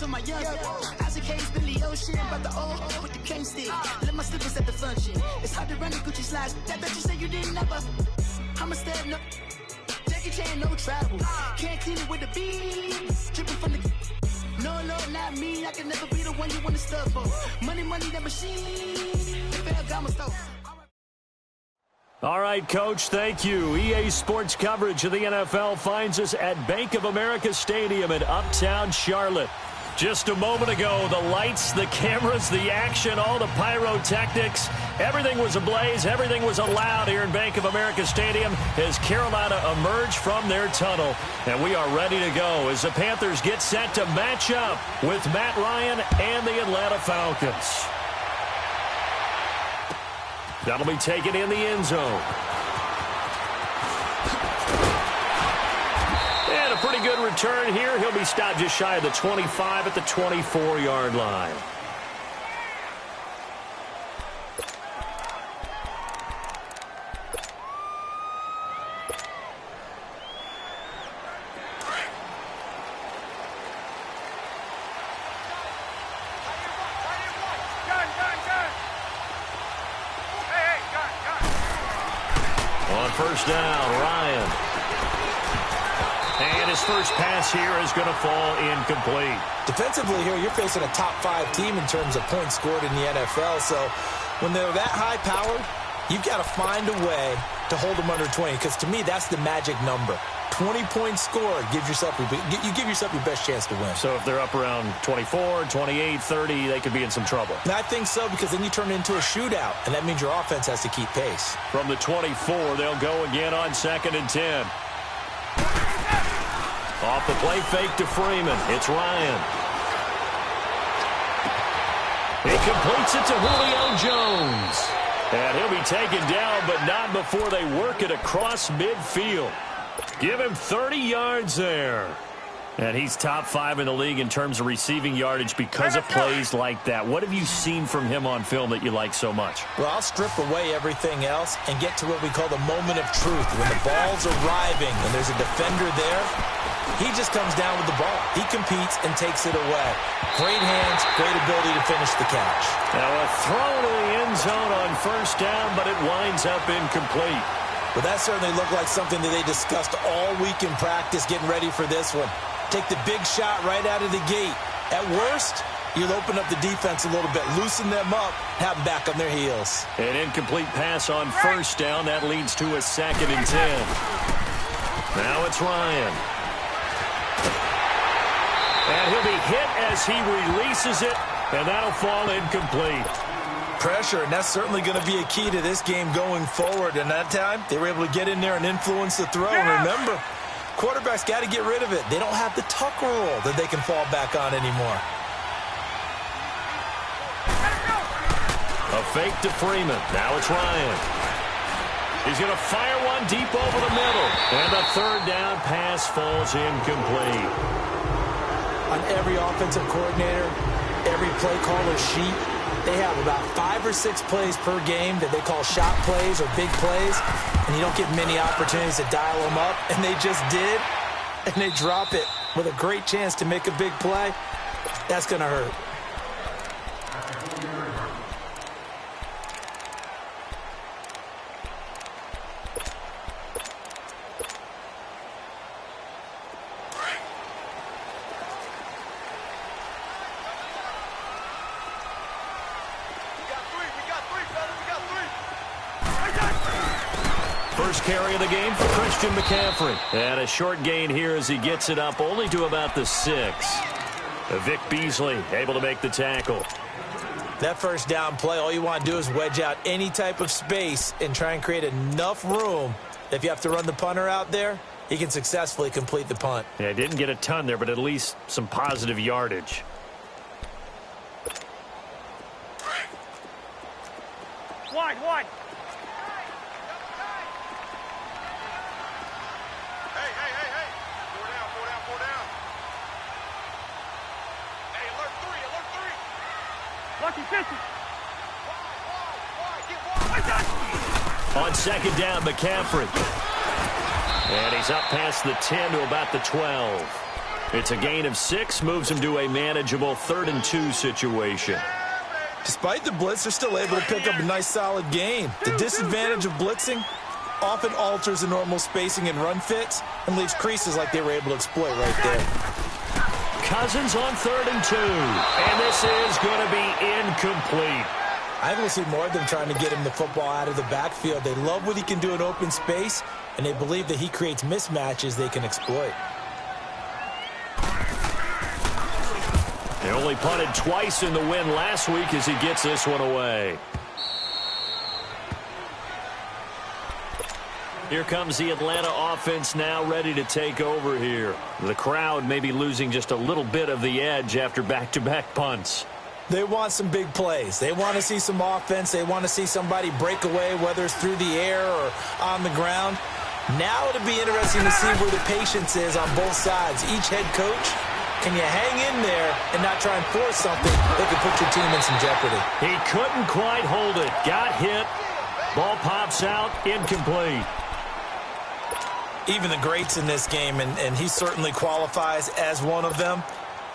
for my young. Isaac Hayes, Billy Ocean, about the old with the cane stick. Let my slippers at the function. It's hard to run the Gucci slides. That you said you didn't never. I'm a step no. Jackie Chan, no travel. Can't clean it with the beat. Dripping from the. No, Lord, not me. I can never be the one you want to stuff for. Money, that machine. Got my stuff. All right, Coach, thank you. EA Sports coverage of the NFL finds us at Bank of America Stadium in Uptown Charlotte. Just a moment ago, the lights, the cameras, the action, all the pyrotechnics, everything was ablaze, everything was allowed here in Bank of America Stadium as Carolina emerged from their tunnel. And we are ready to go as the Panthers get set to match up with Matt Ryan and the Atlanta Falcons. That'll be taken in the end zone. And a pretty good return here. He'll be stopped just shy of the 25 at the 24-yard line. First down, Ryan. And his first pass here is going to fall incomplete. Defensively here, you're facing a top-5 team in terms of points scored in the NFL. So when they're that high-powered, you've got to find a way to hold them under 20. Because to me, that's the magic number. 20 points scored, you give yourself your best chance to win. So if they're up around 24, 28, 30, they could be in some trouble. And I think so, because then you turn it into a shootout, and that means your offense has to keep pace. From the 24, they'll go again on 2nd and 10. Off the play fake to Freeman. It's Ryan. He completes it to Julio Jones. And he'll be taken down, but not before they work it across midfield. Give him 30 yards there. And he's top 5 in the league in terms of receiving yardage because of plays like that. What have you seen from him on film that you like so much? Well, I'll strip away everything else and get to what we call the moment of truth. When the ball's arriving and there's a defender there, he just comes down with the ball. He competes and takes it away. Great hands, great ability to finish the catch. Now a throw to the end zone on first down, but it winds up incomplete. Well, that certainly looked like something that they discussed all week in practice getting ready for this one. Take the big shot right out of the gate. At worst, you'll open up the defense a little bit, loosen them up, have them back on their heels. An incomplete pass on first down. That leads to a 2nd and 10. Now it's Ryan. And he'll be hit as he releases it, and that'll fall incomplete. Pressure, and that's certainly going to be a key to this game going forward. And that time, they were able to get in there and influence the throw. And remember, quarterbacks got to get rid of it. They don't have the tuck roll that they can fall back on anymore. A fake to Freeman. Now it's Ryan. He's going to fire one deep over the middle. And the 3rd down pass falls incomplete. On every offensive coordinator, every play caller sheet, they have about 5 or 6 plays per game that they call shot plays or big plays, and you don't get many opportunities to dial them up, and they just did, and they drop it with a great chance to make a big play. That's going to hurt. First carry of the game for Christian McCaffrey. And a short gain here as he gets it up only to about the 6. Vic Beasley able to make the tackle. That first down play, all you want to do is wedge out any type of space and try and create enough room. If you have to run the punter out there, he can successfully complete the punt. Yeah, didn't get a ton there, but at least some positive yardage. Wide. Hey. 4 down. Hey, alert 3. Lucky 50. Wide. On 2nd down, McCaffrey. And he's up past the 10 to about the 12. It's a gain of 6, moves them to a manageable 3rd and 2 situation. Despite the blitz, they're still able to pick up a nice solid gain. The disadvantage of blitzing often alters the normal spacing and run fits and leaves creases like they were able to exploit right there. Cousins on 3rd and 2, and this is going to be incomplete. I think we'll see more of them trying to get him the football out of the backfield. They love what he can do in open space, and they believe that he creates mismatches they can exploit. They only punted twice in the win last week as he gets this one away. Here comes the Atlanta offense now ready to take over here. The crowd may be losing just a little bit of the edge after back-to-back punts. They want some big plays. They want to see some offense. They want to see somebody break away, whether it's through the air or on the ground. Now it'll be interesting to see where the patience is on both sides. Each head coach, can you hang in there and not try and force something that could put your team in some jeopardy? He couldn't quite hold it. Got hit. Ball pops out. Incomplete. Even the greats in this game, and he certainly qualifies as one of them,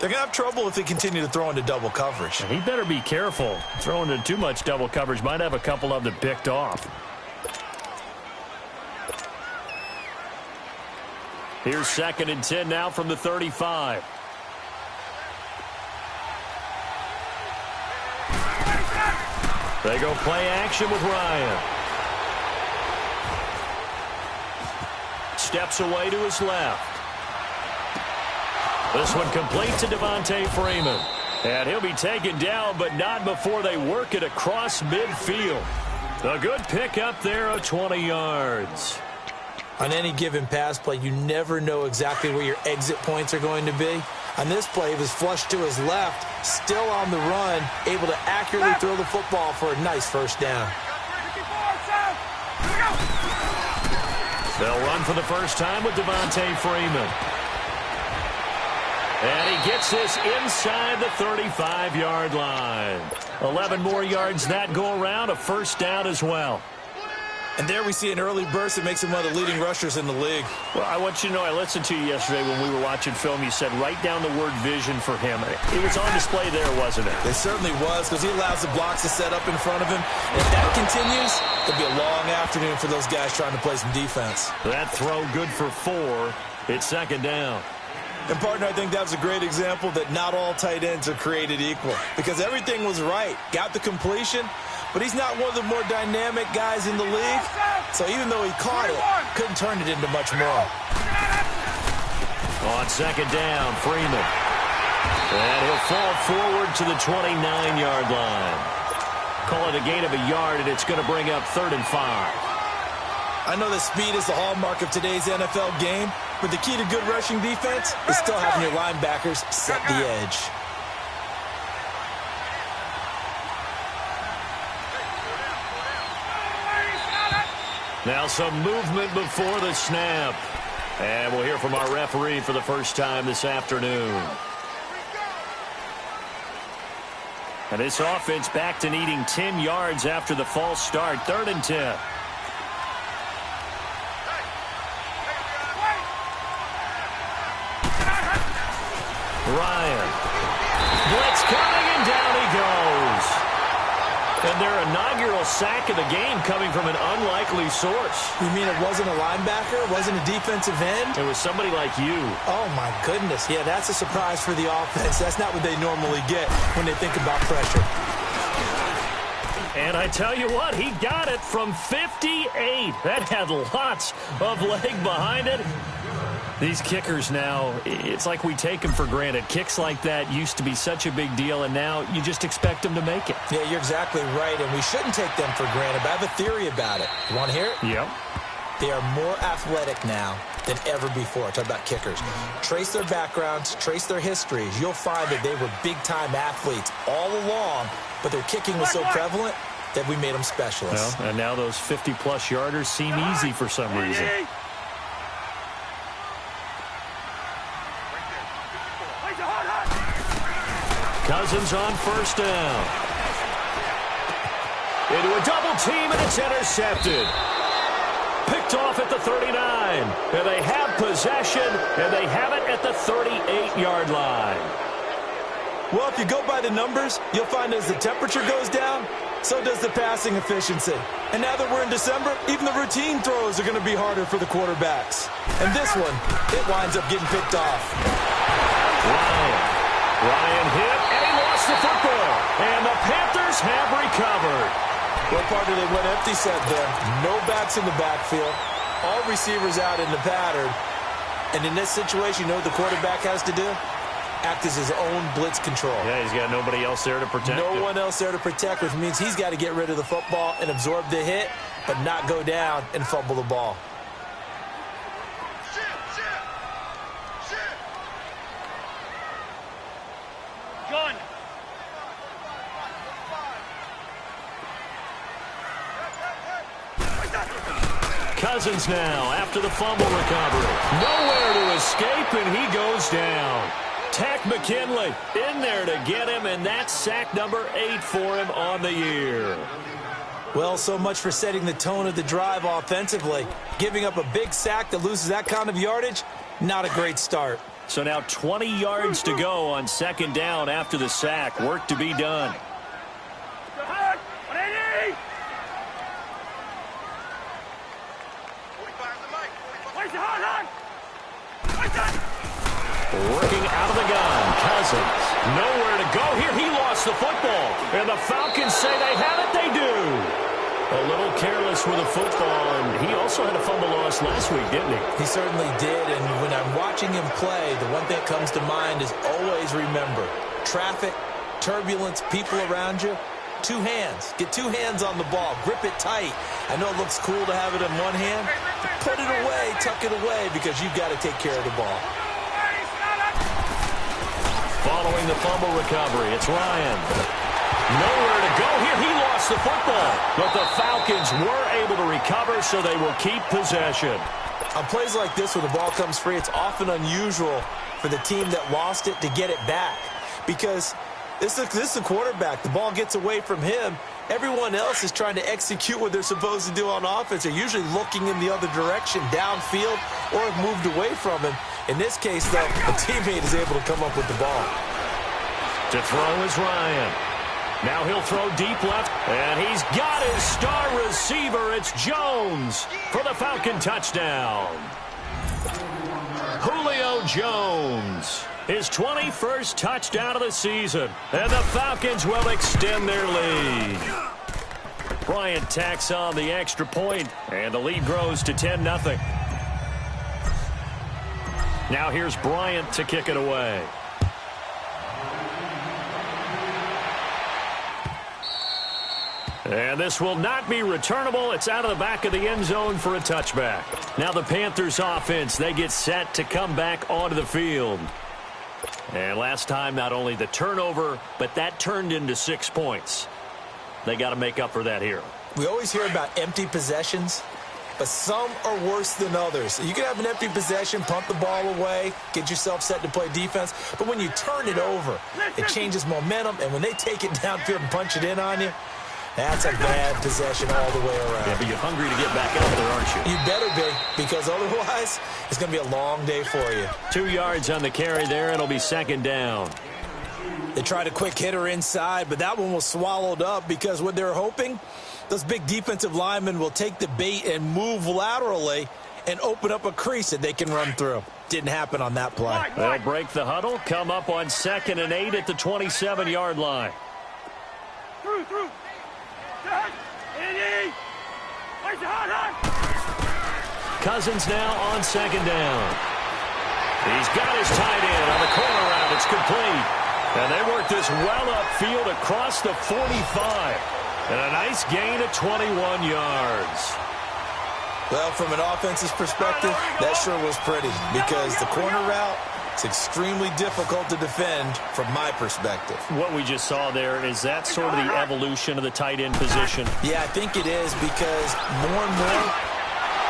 they're going to have trouble if they continue to throw into double coverage. And he better be careful. Throwing into too much double coverage might have a couple of them picked off. Here's 2nd and 10 now from the 35. They go play action with Ryan. Steps away to his left. This one complete to Devontae Freeman. And he'll be taken down, but not before they work it across midfield. A good pickup there of 20 yards. On any given pass play, you never know exactly where your exit points are going to be. On this play, he was flushed to his left, still on the run, able to accurately throw the football for a nice first down. They'll run for the first time with Devontae Freeman. And he gets this inside the 35-yard line. 11 more yards that go around, a first down as well. And there we see an early burst that makes him one of the leading rushers in the league. Well, I want you to know, I listened to you yesterday when we were watching film. You said write down the word vision for him. It was on display there, wasn't it? It certainly was, because he allows the blocks to set up in front of him. And if that continues, it'll be a long afternoon for those guys trying to play some defense. That throw good for 4. It's 2nd down. And, partner, I think that was a great example that not all tight ends are created equal, because everything was right. Got the completion, but he's not one of the more dynamic guys in the league. So even though he caught it, couldn't turn it into much more. On 2nd down, Freeman. And he'll fall forward to the 29-yard line. Call it a gain of a yard, and it's going to bring up 3rd and 5. I know that speed is the hallmark of today's NFL game, but the key to good rushing defense is still having your linebackers set the edge. Now some movement before the snap. And we'll hear from our referee for the first time this afternoon. And this offense back to needing 10 yards after the false start. 3rd and 10. Ryan. Blitz coming, and down he goes. And their inaugural sack of the game coming from an unlikely source. You mean it wasn't a linebacker? It wasn't a defensive end? It was somebody like you. Oh, my goodness. Yeah, that's a surprise for the offense. That's not what they normally get when they think about pressure. And I tell you what, he got it from 58. That had lots of leg behind it. These kickers now, it's like we take them for granted. Kicks like that used to be such a big deal, and now you just expect them to make it. Yeah, you're exactly right, and we shouldn't take them for granted, but I have a theory about it. You want to hear it? Yep. They are more athletic now than ever before. Talk about kickers. Trace their backgrounds, trace their histories. You'll find that they were big-time athletes all along, but their kicking was so prevalent that we made them specialists. Well, and now those 50-plus yarders seem easy for some reason. Cousins on first down. Into a double team, and it's intercepted. Picked picked off at the 39. And they have possession, and they have it at the 38-yard line. Well, if you go by the numbers, you'll find as the temperature goes down, so does the passing efficiency. And now that we're in December, even the routine throws are going to be harder for the quarterbacks. And this one, it winds up getting picked off. Ryan hit, and he lost the football. And the Panthers have recovered. What part did they went empty set there? No backs in the backfield. All receivers out in the pattern. And in this situation, you know what the quarterback has to do? Act as his own blitz control. Yeah, he's got nobody else there to protect him. No one else there to protect, which means he's got to get rid of the football and absorb the hit, but not go down and fumble the ball. Gun. Cousins now after the fumble recovery. Nowhere to escape, and he goes down. Tech McKinley in there to get him, and that's sack number 8 for him on the year. Well, so much for setting the tone of the drive offensively. Giving up a big sack that loses that kind of yardage, not a great start. So now 20 yards to go on second down after the sack. Work to be done. Working out of the gun, Cousins. Nowhere to go here. He lost the football. And the Falcons say they have it. They do. A little careless with the football, and he also had a fumble loss last week, didn't he? He certainly did, and when I'm watching him play, the one thing that comes to mind is always remember, traffic, turbulence, people around you, 2 hands. Get 2 hands on the ball. Grip it tight. I know it looks cool to have it in one hand. Put it away, tuck it away, because you've got to take care of the ball. Following the fumble recovery, it's Ryan. Nowhere to go here. He lost the football. But the Falcons were able to recover, so they will keep possession. On plays like this where the ball comes free, it's often unusual for the team that lost it to get it back. Because this is the quarterback. The ball gets away from him. Everyone else is trying to execute what they're supposed to do on offense. They're usually looking in the other direction, downfield, or have moved away from him. In this case, though, a teammate is able to come up with the ball. To throw is Ryan. Now he'll throw deep left, and he's got his star receiver. It's Jones for the Falcon touchdown. Julio Jones, his 21st touchdown of the season, and the Falcons will extend their lead. Bryant tacks on the extra point, and the lead grows to 10-0. Now here's Bryant to kick it away. And this will not be returnable. It's out of the back of the end zone for a touchback. Now the Panthers offense, they get set to come back onto the field. And last time, not only the turnover, but that turned into 6 points. They got to make up for that here. We always hear about empty possessions, but some are worse than others. You can have an empty possession, pump the ball away, get yourself set to play defense, but when you turn it over, it changes momentum, and when they take it downfield and punch it in on you, that's a bad possession all the way around. Yeah, but you're hungry to get back out there, aren't you? You better be, because otherwise, it's going to be a long day for you. 2 yards on the carry there. It'll be second down. They tried a quick hitter inside, but that one was swallowed up because what they're hoping, those big defensive linemen will take the bait and move laterally and open up a crease that they can run through. Didn't happen on that play. They'll break the huddle, come up on 2nd and 8 at the 27-yard line. Through. Cousins now on second down. He's got his tight end on the corner route. It's complete. And they work this well upfield across the 45. And a nice gain of 21 yards. Well, from an offensive perspective, that sure was pretty because the corner route, it's extremely difficult to defend from my perspective. What we just saw there, is that sort of the evolution of the tight end position? Yeah, I think it is because more and more.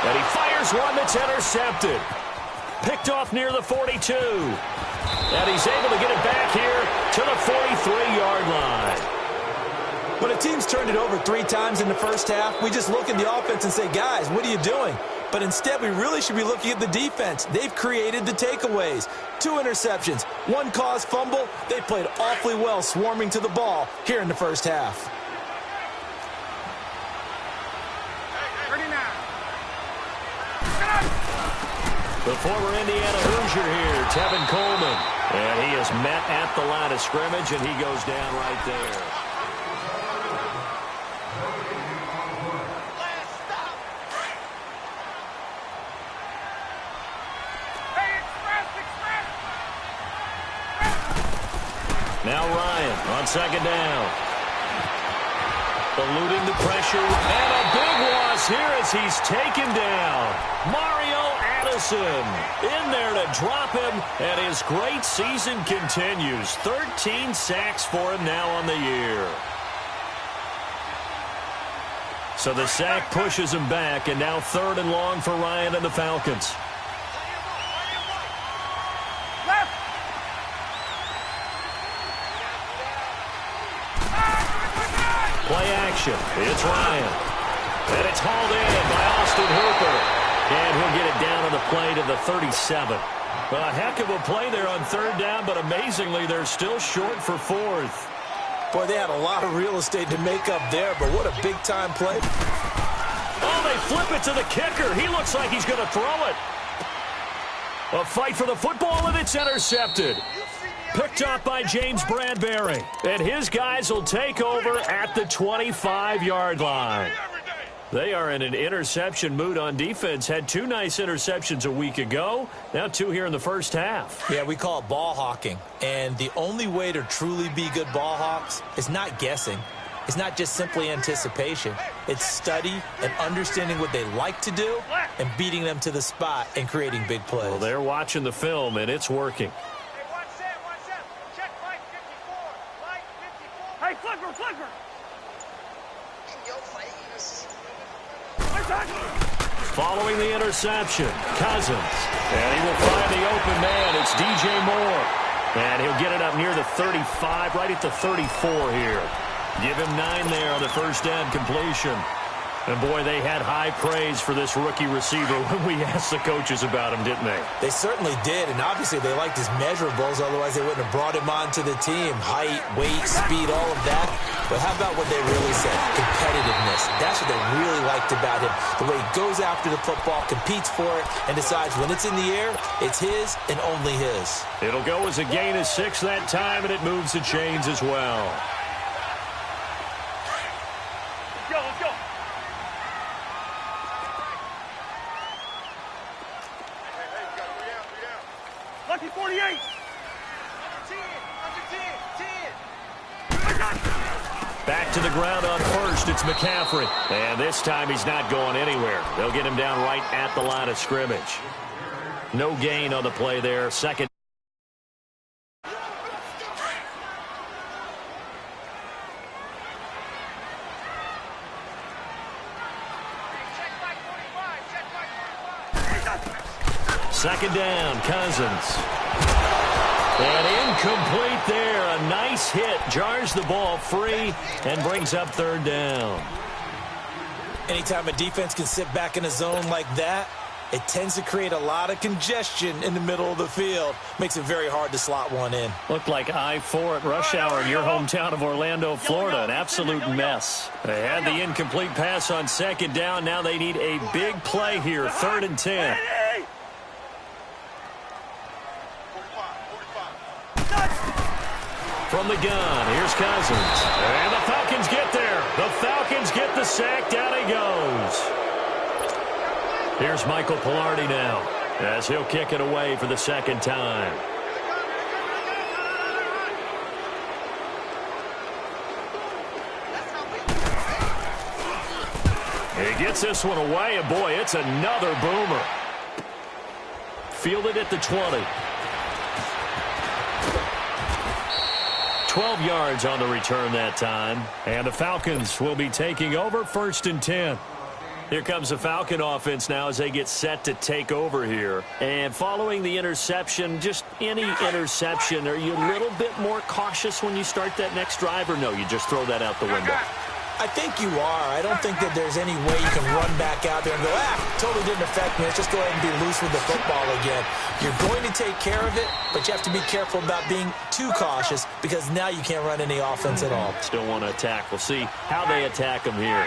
And he fires one that's intercepted. Picked off near the 42. And he's able to get it back here to the 43-yard line. When a team's turned it over 3 times in the first half, we just look at the offense and say, guys, what are you doing? But instead, we really should be looking at the defense. They've created the takeaways. 2 interceptions, 1 caused fumble. They played awfully well swarming to the ball here in the first half. The former Indiana Hoosier here, Tevin Coleman. And he is met at the line of scrimmage, and he goes down right there. Now Ryan on second down. Eluding the pressure. And a big loss here as he's taken down. Mario Addison in there to drop him. And his great season continues. 13 sacks for him now on the year. So the sack pushes him back. And now 3rd and long for Ryan and the Falcons. Play action. It's Ryan. And it's hauled in by Austin Hooper. And he'll get it down on the play to the 37. A heck of a play there on 3rd down, but amazingly, they're still short for 4th. Boy, they had a lot of real estate to make up there, but what a big-time play. Oh, they flip it to the kicker. He looks like he's going to throw it. A fight for the football, and it's intercepted. Picked up by James Bradbury. And his guys will take over at the 25-yard line. They are in an interception mood on defense. Had 2 nice interceptions a week ago. Now 2 here in the first half. Yeah, we call it ball hawking. And the only way to truly be good ball hawks is not guessing. It's not just simply anticipation. It's study and understanding what they like to do and beating them to the spot and creating big plays. Well, they're watching the film, and it's working. Hey, Flipper, Flipper! In your face. Following the interception, Cousins. And he will find the open man. It's DJ Moore. And he'll get it up near the 35, right at the 34 here. Give him 9 there on the first down completion. And, boy, they had high praise for this rookie receiver when we asked the coaches about him, didn't they? They certainly did, and obviously they liked his measurables, otherwise they wouldn't have brought him onto the team. Height, weight, speed, all of that. But how about what they really said? Competitiveness. That's what they really liked about him. The way he goes after the football, competes for it, and decides when it's in the air, it's his and only his. It'll go as a gain of 6 that time, and it moves the chains as well. Let's go. Lucky 48. Back to the ground on first. It's McCaffrey. And this time he's not going anywhere. They'll get him down right at the line of scrimmage. No gain on the play there. Second. Second down, Cousins. And incomplete there. A nice hit. Jars the ball free and brings up 3rd down. Anytime a defense can sit back in a zone like that, it tends to create a lot of congestion in the middle of the field. Makes it very hard to slot one in. Looked like I-4 at rush hour in your hometown of Orlando, Florida. An absolute mess. They had the incomplete pass on second down. Now they need a big play here. 3rd and 10. From the gun, here's Cousins. And the Falcons get there. The Falcons get the sack. Down he goes. Here's Michael Pilardi now as he'll kick it away for the 2nd time. He gets this one away, and boy, it's another boomer. Fielded at the 20. 12 yards on the return that time. And the Falcons will be taking over 1st and 10. Here comes the Falcon offense now as they get set to take over here. And following the interception, just any interception, are you a little bit more cautious when you start that next drive, or no, you just throw that out the window? I think you are. I don't think that there's any way you can run back out there and go, totally didn't affect me. Let's just go ahead and be loose with the football again. You're going to take care of it, but you have to be careful about being too cautious because now you can't run any offense at all. Still want to attack. We'll see how they attack them here.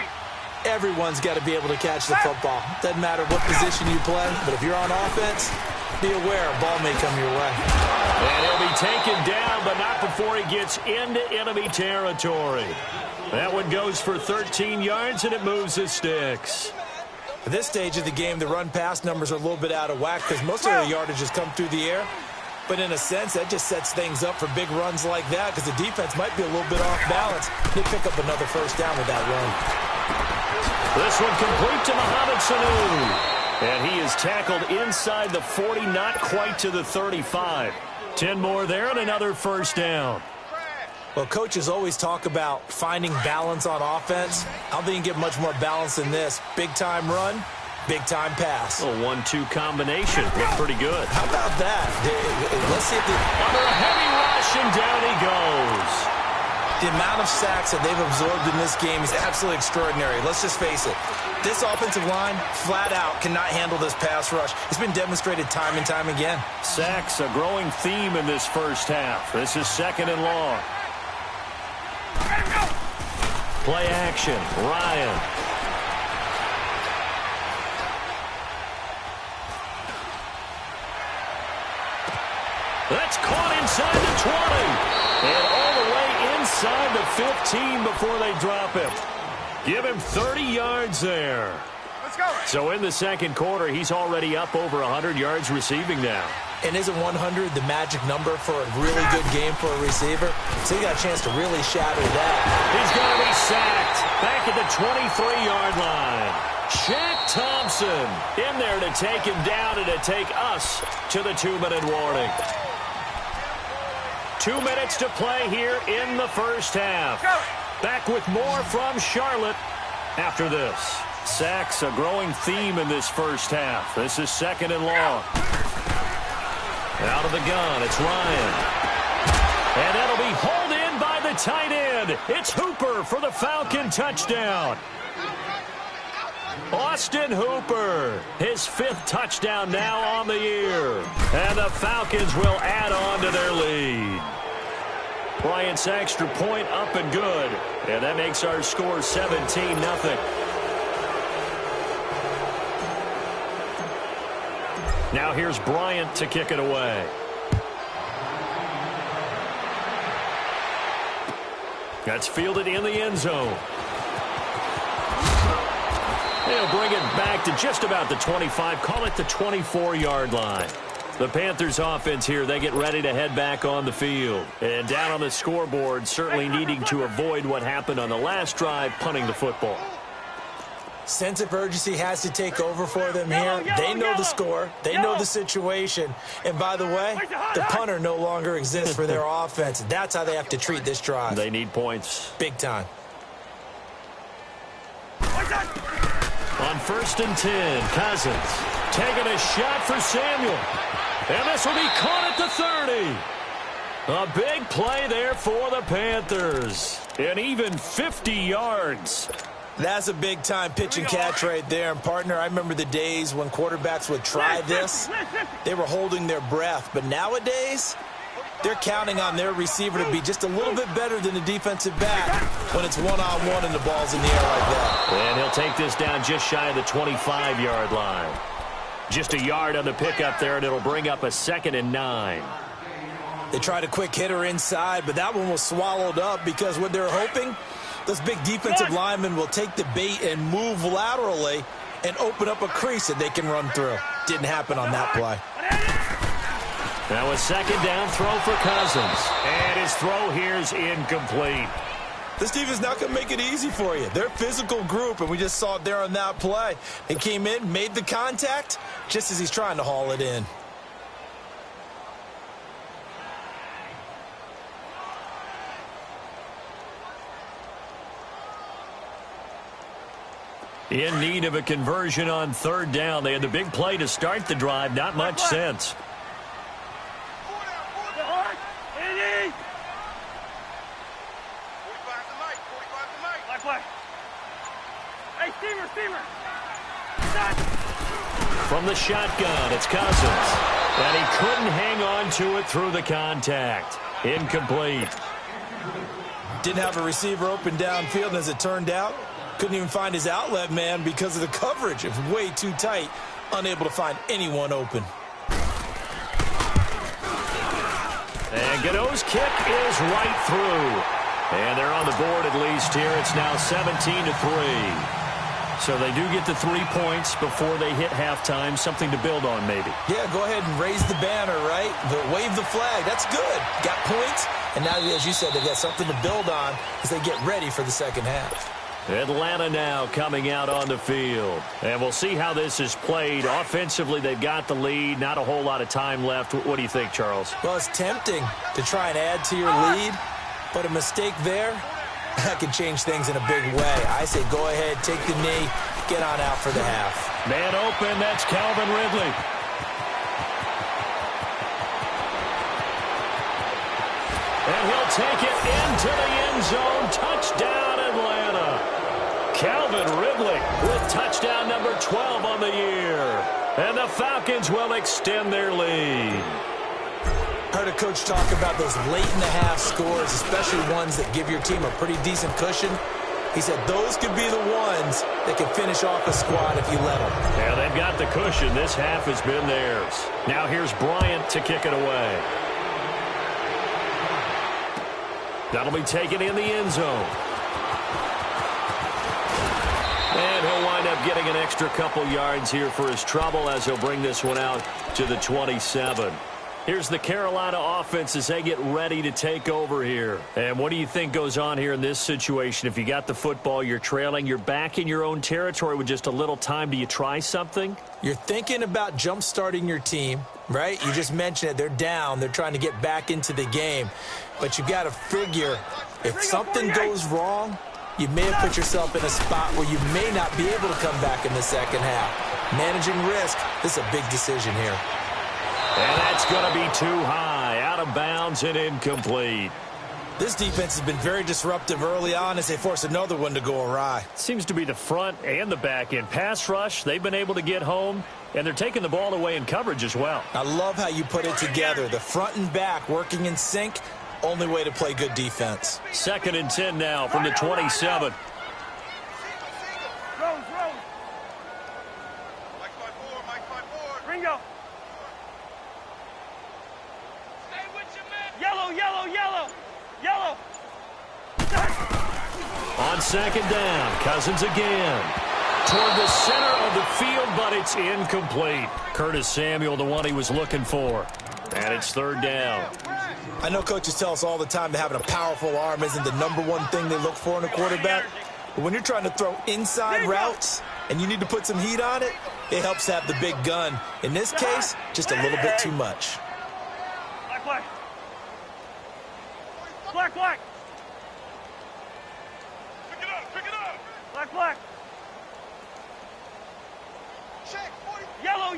Everyone's got to be able to catch the football. Doesn't matter what position you play, but if you're on offense, be aware a ball may come your way. And he'll be taken down, but not before he gets into enemy territory. That one goes for 13 yards, and it moves the sticks. At this stage of the game, the run-pass numbers are a little bit out of whack because most of their yardage has come through the air. But in a sense, that just sets things up for big runs like that because the defense might be a little bit off balance. They pick up another first down with that run. This one complete to Mohamed Sanu. And he is tackled inside the 40, not quite to the 35. 10 more there and another first down. Well, coaches always talk about finding balance on offense. I don't think you can get much more balance than this. Big-time run, big-time pass. A 1-2 combination. Looked pretty good. How about that? Let's see if under a heavy rush, and down he goes. The amount of sacks that they've absorbed in this game is absolutely extraordinary. Let's just face it. This offensive line, flat out, cannot handle this pass rush. It's been demonstrated time and time again. Sacks, a growing theme in this first half. This is 2nd and long. Play action, Ryan. That's caught inside the 20. And all the way inside the 15 before they drop him. Give him 30 yards there. Let's go. So in the second quarter, he's already up over 100 yards receiving now. And isn't 100 the magic number for a really good game for a receiver? So he got a chance to really shatter that. He's going to be sacked back at the 23-yard line. Shaq Thompson in there to take him down and to take us to the 2-minute warning. 2 minutes to play here in the first half. Back with more from Charlotte after this. Sacks, a growing theme in this first half. This is 2nd and long. Out of the gun, it's Ryan. And that'll be hauled in by the tight end. It's Hooper for the Falcon touchdown. Austin Hooper, his 5th touchdown now on the year. And the Falcons will add on to their lead. Bryant's extra point up and good. And that makes our score 17-0. Now here's Bryant to kick it away. That's fielded in the end zone. They'll bring it back to just about the 25, call it the 24-yard line. The Panthers offense here, they get ready to head back on the field. And down on the scoreboard, certainly needing to avoid what happened on the last drive, punting the football. Sense of urgency has to take over for them here. They know the score. They know the situation. And by the way, the punter no longer exists for their offense. That's how they have to treat this drive. They need points. Big time. On 1st and 10, Cousins taking a shot for Samuel. And this will be caught at the 30. A big play there for the Panthers. And even 50 yards. That's a big-time pitch and catch right there. And, partner, I remember the days when quarterbacks would try this. They were holding their breath. But nowadays, they're counting on their receiver to be just a little bit better than the defensive back when it's one-on-one and the ball's in the air like that. And he'll take this down just shy of the 25-yard line. Just a yard on the pickup there, and it'll bring up a 2nd and 9. They tried a quick hitter inside, but that one was swallowed up because what they're hoping, those big defensive linemen will take the bait and move laterally and open up a crease that they can run through. Didn't happen on that play. Now a 2nd down throw for Cousins. And his throw here is incomplete. This defense not going to make it easy for you. They're a physical group, and we just saw it there on that play. He came in, made the contact, just as he's trying to haul it in. In need of a conversion on 3rd down. They had the big play to start the drive. Not much sense. Steamer. From the shotgun, it's Cousins. And he couldn't hang on to it through the contact. Incomplete. Didn't have a receiver open downfield, and as it turned out, couldn't even find his outlet man because of the coverage. It was way too tight, unable to find anyone open. And Gano's kick is right through. And they're on the board at least here. It's now 17-3. So they do get the 3 points before they hit halftime. Something to build on, maybe. Yeah, go ahead and raise the banner, right? Wave the flag. That's good. Got points. And now, as you said, they've got something to build on as they get ready for the second half. Atlanta now coming out on the field. And we'll see how this is played. Offensively, they've got the lead. Not a whole lot of time left. What do you think, Charles? Well, it's tempting to try and add to your lead, but a mistake there, that can change things in a big way. I say go ahead, take the knee, get on out for the half. Man open, that's Calvin Ridley. And he'll take it into the end zone. Touchdown, Atlanta. Calvin Ridley with touchdown number 12 on the year. And the Falcons will extend their lead. Heard a coach talk about those late-in-the-half scores, especially ones that give your team a pretty decent cushion. He said those could be the ones that can finish off a squad if you let them. Yeah, they've got the cushion. This half has been theirs. Now here's Bryant to kick it away. That'll be taken in the end zone. And he'll wind up getting an extra couple yards here for his trouble as he'll bring this one out to the 27. Here's the Carolina offense as they get ready to take over here. And what do you think goes on here in this situation? If you got the football, you're trailing, you're back in your own territory with just a little time. Do you try something? You're thinking about jump-starting your team, right? You just mentioned it. They're down. They're trying to get back into the game. But you got to figure if something goes wrong, you may have put yourself in a spot where you may not be able to come back in the second half. Managing risk, this is a big decision here. And that's going to be too high, out of bounds and incomplete. This defense has been very disruptive early on as they force another one to go awry. Seems to be the front and the back end. Pass rush, they've been able to get home, and they're taking the ball away in coverage as well. I love how you put it together. The front and back working in sync, only way to play good defense. 2nd and 10 now from the 27. Rose. Mike 5-4. Ringo. Stay with your man. Yellow. On 2nd down, Cousins again. Toward the center of the field, but it's incomplete. Curtis Samuel, the one he was looking for. And it's 3rd down. I know coaches tell us all the time that having a powerful arm isn't the #1 thing they look for in a quarterback. But when you're trying to throw inside routes and you need to put some heat on it, it helps to have the big gun. In this case, just a little bit too much. Black. Pick it up. Black. Check. Yellow.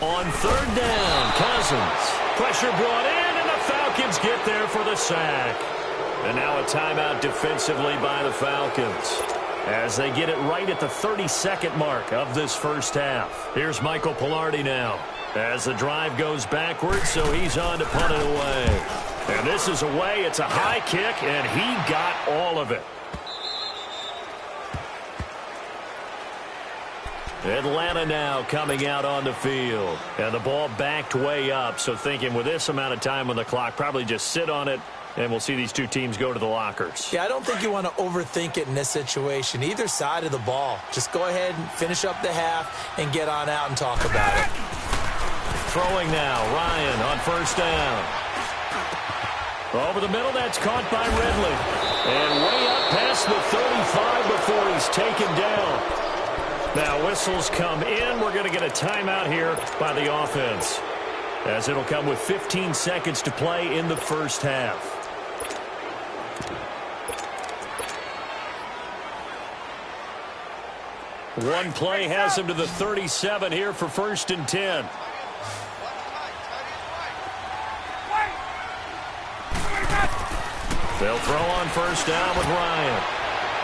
On 3rd down, Cousins. Pressure brought in, and the Falcons get there for the sack. And now a timeout defensively by the Falcons as they get it right at the 32nd mark of this first half. Here's Michael Pilardi now as the drive goes backwards, so he's on to punt it away. And this is away. It's a high kick, and he got all of it. Atlanta now coming out on the field. And the ball backed way up, so thinking with this amount of time on the clock, probably just sit on it, and we'll see these two teams go to the lockers. Yeah, I don't think you want to overthink it in this situation. Either side of the ball. Just go ahead and finish up the half and get on out and talk about it. Throwing now, Ryan on 1st down. Over the middle, that's caught by Ridley. And way up past the 35 before he's taken down. Now whistles come in. We're going to get a timeout here by the offense, as it'll come with 15 seconds to play in the first half. One play has him to the 37 here for 1st and 10. They'll throw on first down with Ryan.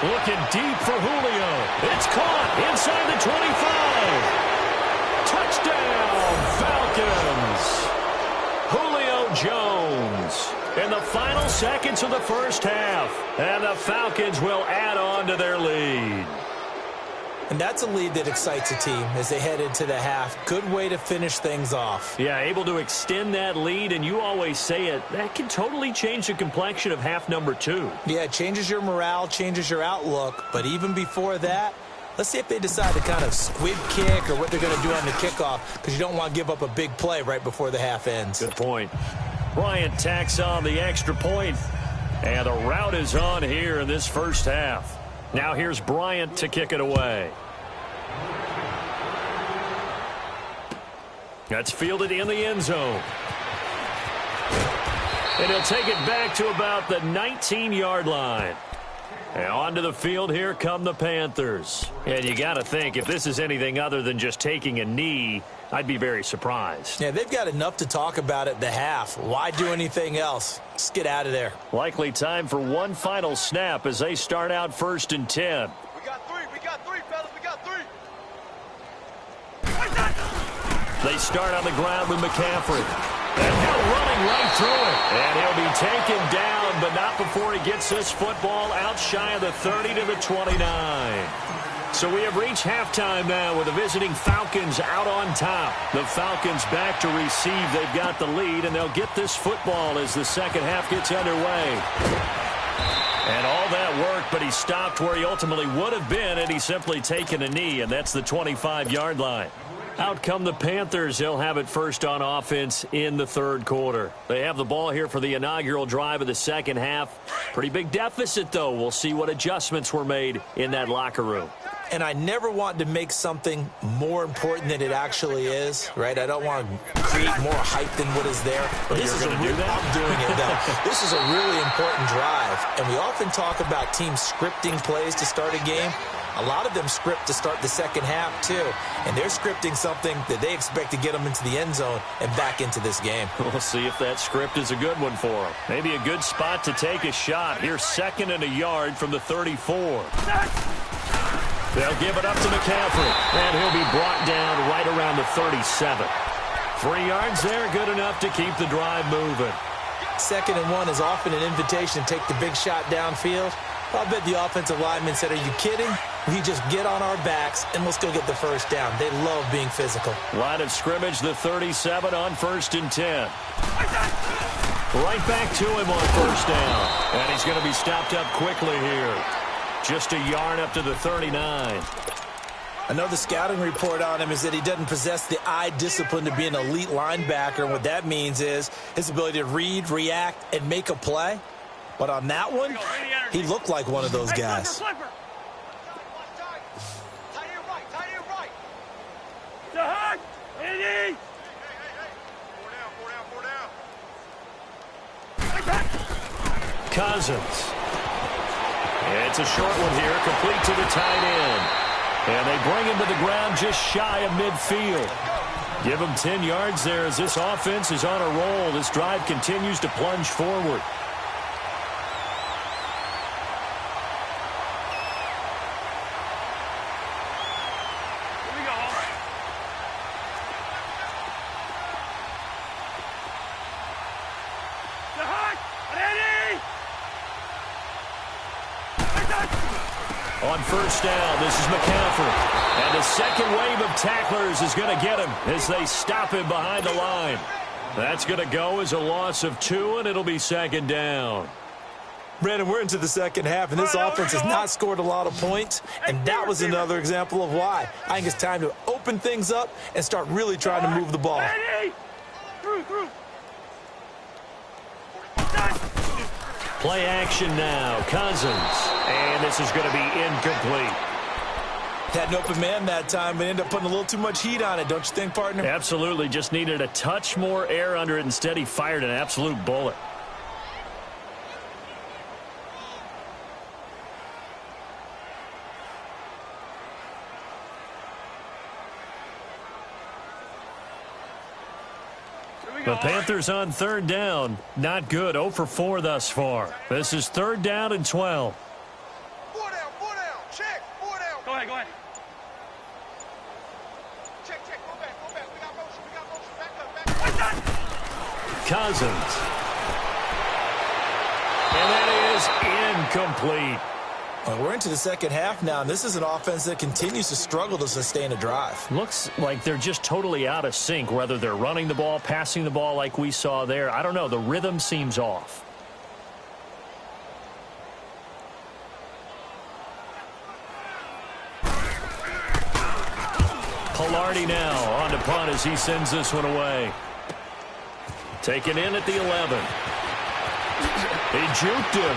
Looking deep for Julio. It's caught inside the 25. Touchdown, Falcons. Julio Jones in the final seconds of the first half. And the Falcons will add on to their lead. And that's a lead that excites a team as they head into the half. Good way to finish things off. Yeah, able to extend that lead, and you always say it, that can totally change the complexion of half number 2. Yeah, it changes your morale, changes your outlook. But even before that, let's see if they decide to kind of squib kick or what they're going to do on the kickoff, because you don't want to give up a big play right before the half ends. Good point. Bryant tacks on the extra point, and the route is on here in this first half. Now here's Bryant to kick it away. That's fielded in the end zone. And he'll take it back to about the 19-yard line. And onto the field, here come the Panthers. And you got to think, if this is anything other than just taking a knee, I'd be very surprised. Yeah, they've got enough to talk about at the half. Why do anything else? Just get out of there. Likely time for one final snap as they start out 1st and 10. We got three, fellas, we got 3. They start on the ground with McCaffrey. And Hill running right through it. And he'll be taken down, but not before he gets this football out shy of the 30 to the 29. So we have reached halftime now with the visiting Falcons out on top. The Falcons back to receive. They've got the lead, and they'll get this football as the second half gets underway. And all that work, but he stopped where he ultimately would have been had he simply taken a knee, and that's the 25-yard line. Out come the Panthers. They'll have it first on offense in the 3rd quarter. They have the ball here for the inaugural drive of the second half. Pretty big deficit, though. We'll see what adjustments were made in that locker room. And I never want to make something more important than it actually is, right? I don't want to create more hype than what is there. But this is I'm doing it, though. This is a really important drive. And we often talk about teams scripting plays to start a game. A lot of them script to start the second half, too. And they're scripting something that they expect to get them into the end zone and back into this game. We'll see if that script is a good one for them. Maybe a good spot to take a shot. Here's 2nd and a yard from the 34. They'll give it up to McCaffrey. And he'll be brought down right around the 37. 3 yards there, good enough to keep the drive moving. 2nd and 1 is often an invitation to take the big shot downfield. I bet the offensive lineman said, are you kidding? We just get on our backs and let's go get the first down. They love being physical. Line of scrimmage, the 37 on 1st and 10. Right back to him on first down. And he's going to be stopped up quickly here. Just a yard up to the 39. Another scouting report on him is that he doesn't possess the eye discipline to be an elite linebacker. And what that means is his ability to read, react, and make a play. But on that one, he looked like one of those guys. Cousins. It's a short one here, complete to the tight end. And they bring him to the ground just shy of midfield. Give him 10 yards there as this offense is on a roll. This drive continues to plunge forward. On first down, this is McCaffrey. And the second wave of tacklers is going to get him as they stop him behind the line. That's going to go as a loss of 2, and it'll be 2nd down. Brandon, we're into the second half, and this offense has not scored a lot of points, and that was another example of why. I think it's time to open things up and start really trying to move the ball. Play action now. Cousins. And this is going to be incomplete. Had an open man that time, but ended up putting a little too much heat on it, don't you think, partner? Absolutely. Just needed a touch more air under it. Instead, he fired an absolute bullet. Here we The Panthers on third down. Not good. 0 for 4 thus far. This is third down and 12. 4 down, 4 down. Check, 4 down. Go ahead, go ahead. Check, go back. We got motion. Back up. Cousins. And that is incomplete. Well, we're into the second half now, and this is an offense that continues to struggle to sustain a drive. Looks like they're just totally out of sync, whether they're running the ball, passing the ball like we saw there. I don't know. The rhythm seems off. Pilardi now on to punt as he sends this one away. Taken in at the 11. He juked him.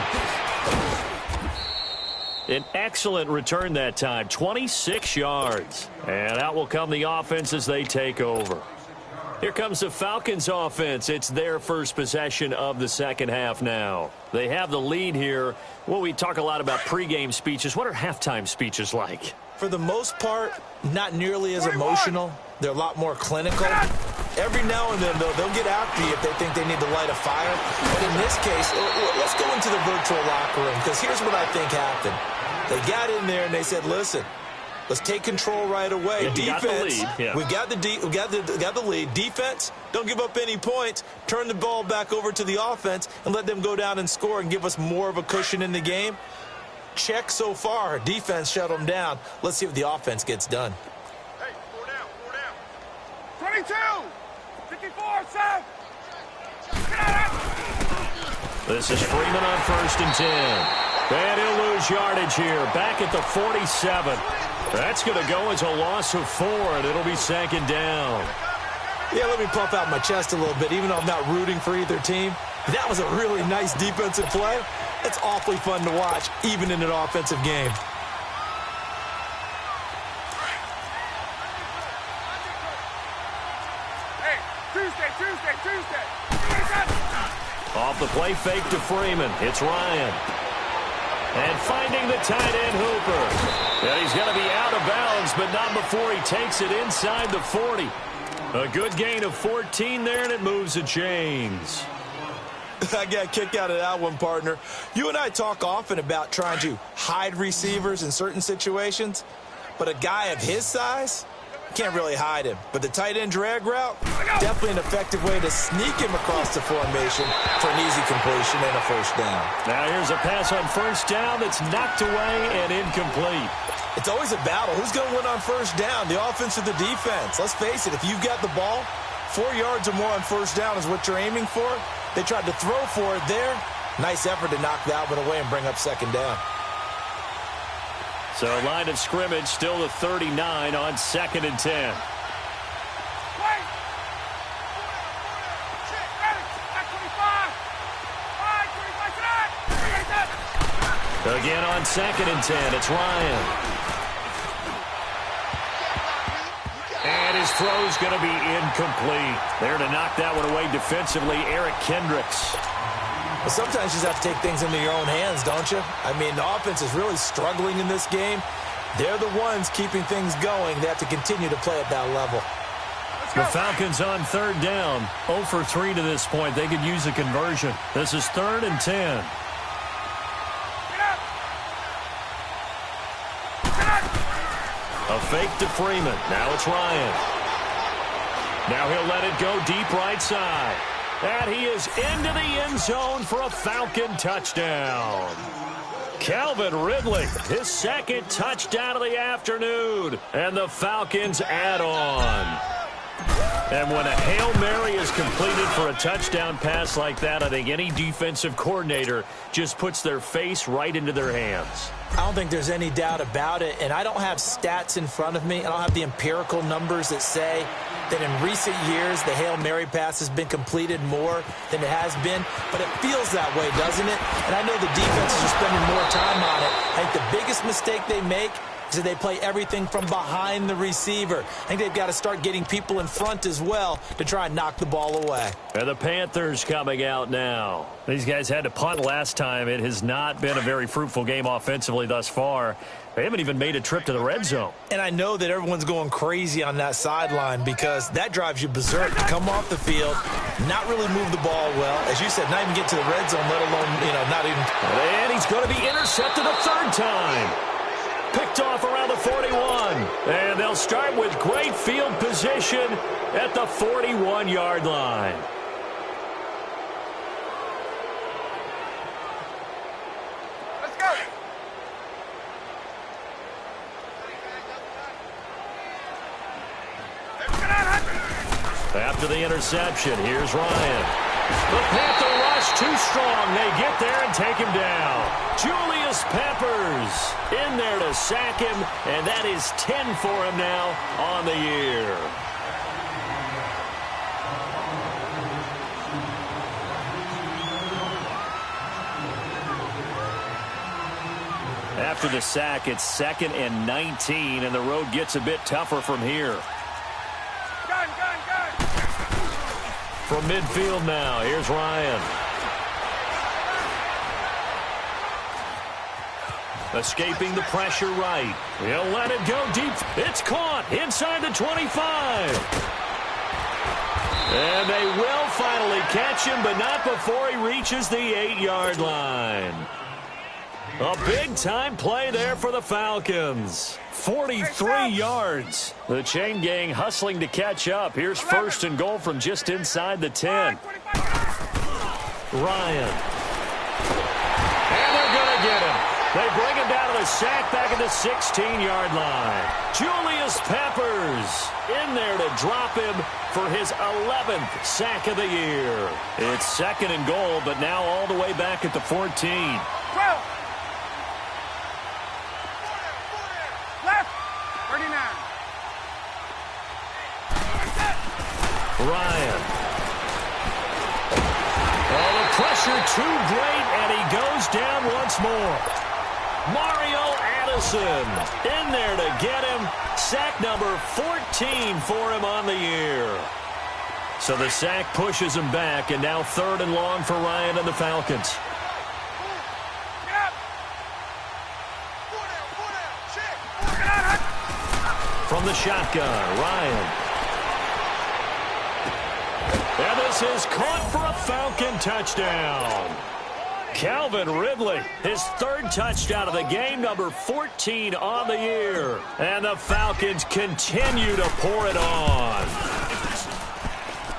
An excellent return that time, 26 yards. And out will come the offense as they take over. Here comes the Falcons offense. It's their first possession of the second half now. They have the lead here. Well, we talk a lot about pregame speeches. What are halftime speeches like? For the most part, not nearly as emotional. They're a lot more clinical. Every now and then, they'll get after you if they think they need to light a fire. But in this case, let's go into the virtual locker room, because here's what I think happened. They got in there and they said, listen, let's take control right away. Yeah, defense, we got the lead. Defense, don't give up any points. Turn the ball back over to the offense and let them go down and score and give us more of a cushion in the game. Check so far. Defense shut them down. Let's see what the offense gets done. Hey, 4 down. 22, 54, 7. This is Freeman on 1st and 10. And he'll lose yardage here. Back at the 47. That's going to go as a loss of 4, and it'll be 2nd down. Yeah, let me puff out my chest a little bit, even though I'm not rooting for either team. That was a really nice defensive play. It's awfully fun to watch, even in an offensive game. Hey, Tuesday. Off the play fake to Freeman. It's Ryan. And finding the tight end Hooper. And he's going to be out of bounds, but not before he takes it inside the 40. A good gain of 14 there, and it moves the chains. I got kicked out of that one, partner. You and I talk often about trying to hide receivers in certain situations, but a guy of his size, can't really hide him. But the tight end drag route, definitely an effective way to sneak him across the formation for an easy completion and a first down. Now here's a pass on first down that's knocked away and incomplete. It's always a battle. Who's going to win on first down, the offense or the defense? Let's face it, if you've got the ball, 4 yards or more on first down is what you're aiming for. They tried to throw for it there. Nice effort to knock that one away and bring up 2nd down. So line of scrimmage still the 39 on 2nd and 10. Again on 2nd and 10, it's Ryan. And his throw's going to be incomplete. There to knock that one away defensively, Eric Kendricks. Well, sometimes you just have to take things into your own hands, don't you? I mean, the offense is really struggling in this game. They're the ones keeping things going. They have to continue to play at that level. The Falcons on 3rd down. 0 for 3 to this point. They could use a conversion. This is 3rd and 10. A fake to Freeman. Now it's Ryan. Now he'll let it go deep right side. And he is into the end zone for a Falcon touchdown. Calvin Ridley, his 2nd touchdown of the afternoon. And the Falcons add on. And when a Hail Mary is completed for a touchdown pass like that, I think any defensive coordinator just puts their face right into their hands. I don't think there's any doubt about it, and I don't have stats in front of me. I don't have the empirical numbers that say that in recent years the Hail Mary pass has been completed more than it has been, but it feels that way, doesn't it? And I know the defenses are spending more time on it. I think the biggest mistake they make is that they play everything from behind the receiver. I think they've got to start getting people in front as well to try and knock the ball away. And the Panthers coming out now. These guys had to punt last time. It has not been a very fruitful game offensively thus far. They haven't even made a trip to the red zone. And I know that everyone's going crazy on that sideline because that drives you berserk. Come off the field, not really move the ball well. As you said, not even get to the red zone, let alone, not even. And he's going to be intercepted a third time. Picked off around the 41. And they'll start with great field position at the 41-yard line. After the interception, here's Ryan. The Panther rush too strong. They get there and take him down. Julius Peppers in there to sack him, and that is 10 for him now on the year. After the sack, it's 2nd and 19, and the road gets a bit tougher from here. From midfield now, here's Ryan. Escaping the pressure right. He'll let it go deep. It's caught inside the 25. And they will finally catch him, but not before he reaches the 8-yard line. A big-time play there for the Falcons. 43 yards. The chain gang hustling to catch up. Here's 1st and goal from just inside the 10. Ryan. And they're going to get him. They bring him down to the sack back at the 16-yard line. Julius Peppers in there to drop him for his 11th sack of the year. It's 2nd and goal, but now all the way back at the 14. 12. Ryan. Oh, the pressure too great, and he goes down once more. Mario Addison in there to get him. Sack number 14 for him on the year. So the sack pushes him back, and now 3rd and long for Ryan and the Falcons. From the shotgun, Ryan. And this is caught for a Falcon touchdown. Calvin Ridley, his 3rd touchdown of the game, number 14 on the year. And the Falcons continue to pour it on.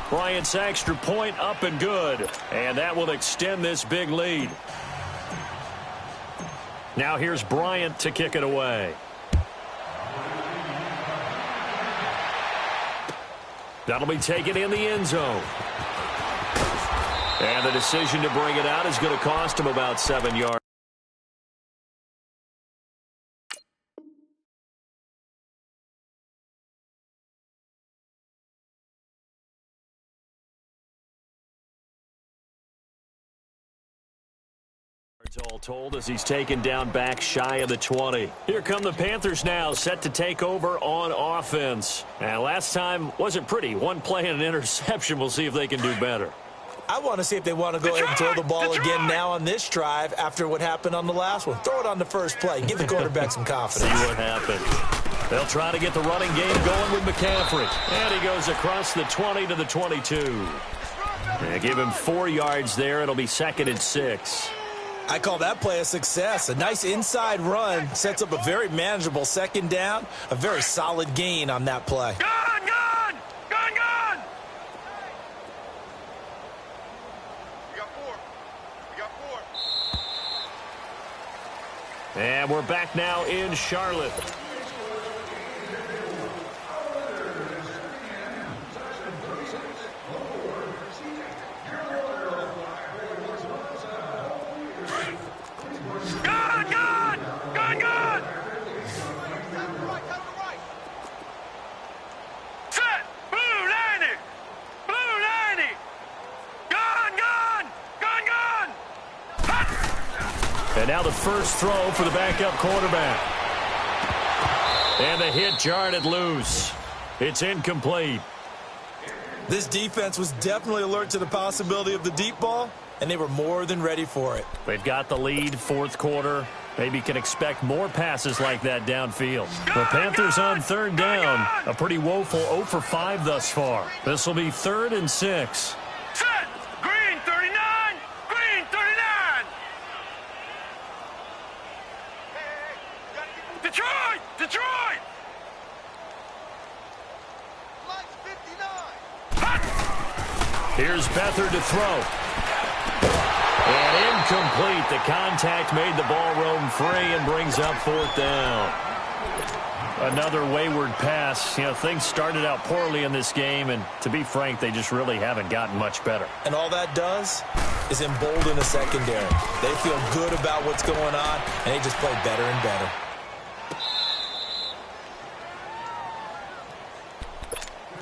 Bryant's extra point up and good. And that will extend this big lead. Now here's Bryant to kick it away. That'll be taken in the end zone. And the decision to bring it out is going to cost him about 7 yards. All told, as he's taken down back shy of the 20. Here come the Panthers now, set to take over on offense. And last time wasn't pretty. One play and an interception. We'll see if they can do better. I want to see if they want to go ahead and throw the ball again now on this drive after what happened on the last one. Throw it on the first play. Give the quarterback some confidence. See what happens. They'll try to get the running game going with McCaffrey. And he goes across the 20 to the 22. And give him 4 yards there. It'll be 2nd and 6. I call that play a success. A nice inside run sets up a very manageable 2nd down. A very solid gain on that play. Gun! Gun! Gun! Gun! We got 4. We got 4. And we're back now in Charlotte. And now the first throw for the backup quarterback. And the hit jarred it loose. It's incomplete. This defense was definitely alert to the possibility of the deep ball, and they were more than ready for it. They've got the lead, fourth quarter. Maybe can expect more passes like that downfield. The Panthers on third down. A pretty woeful 0 for 5 thus far. This will be 3rd and 6. Set! Green 39! Green 39! Detroit! Detroit! Lights 59! Here's Beathard to throw. And incomplete. The contact made the ball roam free and brings up 4th down. Another wayward pass. You know, things started out poorly in this game, and to be frank, they just really haven't gotten much better. And all that does is embolden a secondary. They feel good about what's going on, and they just play better and better.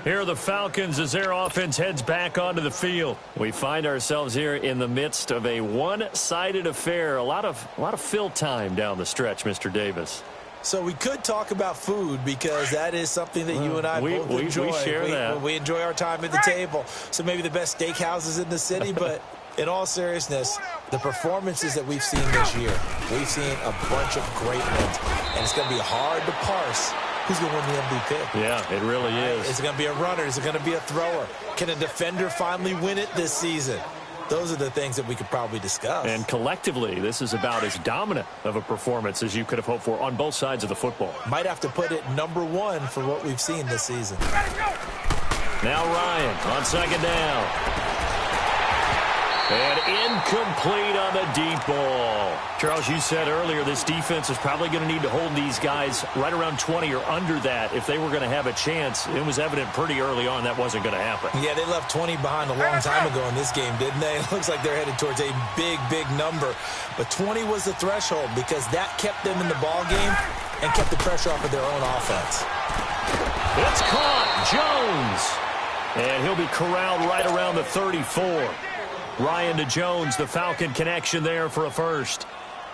Here are the Falcons as their offense heads back onto the field. We find ourselves here in the midst of a one-sided affair. A lot of fill time down the stretch, Mr. Davis. So we could talk about food because that is something that you and I both enjoy. We share that. We enjoy our time at the table. So maybe the best steakhouses in the city, but in all seriousness, the performances that we've seen this year, we've seen a bunch of great ones, and it's going to be hard to parse who's going to win the MVP. Yeah, it really is. Is it going to be a runner? Is it going to be a thrower? Can a defender finally win it this season? Those are the things that we could probably discuss. And collectively, this is about as dominant of a performance as you could have hoped for on both sides of the football. Might have to put it #1 for what we've seen this season. Now Ryan on 2nd down. And incomplete on the deep ball. Charles, you said earlier this defense is probably going to need to hold these guys right around 20 or under that if they were going to have a chance. It was evident pretty early on that wasn't going to happen. Yeah, they left 20 behind a long time ago in this game, didn't they? It looks like they're headed towards a big, big number. But 20 was the threshold because that kept them in the ball game and kept the pressure off of their own offense. It's caught. Jones. And he'll be corralled right around the 34. Ryan to Jones, the Falcon connection there for a first.